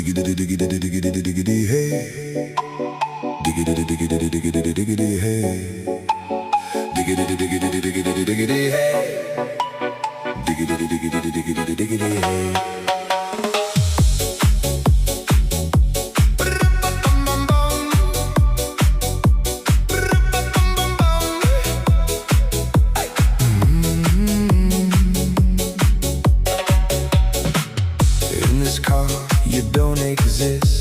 Diggity diggity diggity diggity hey. Diggity diggity diggity diggity hey. Diggity diggity diggity diggity hey. Diggity diggity diggity diggity hey. In this car, you don't exist.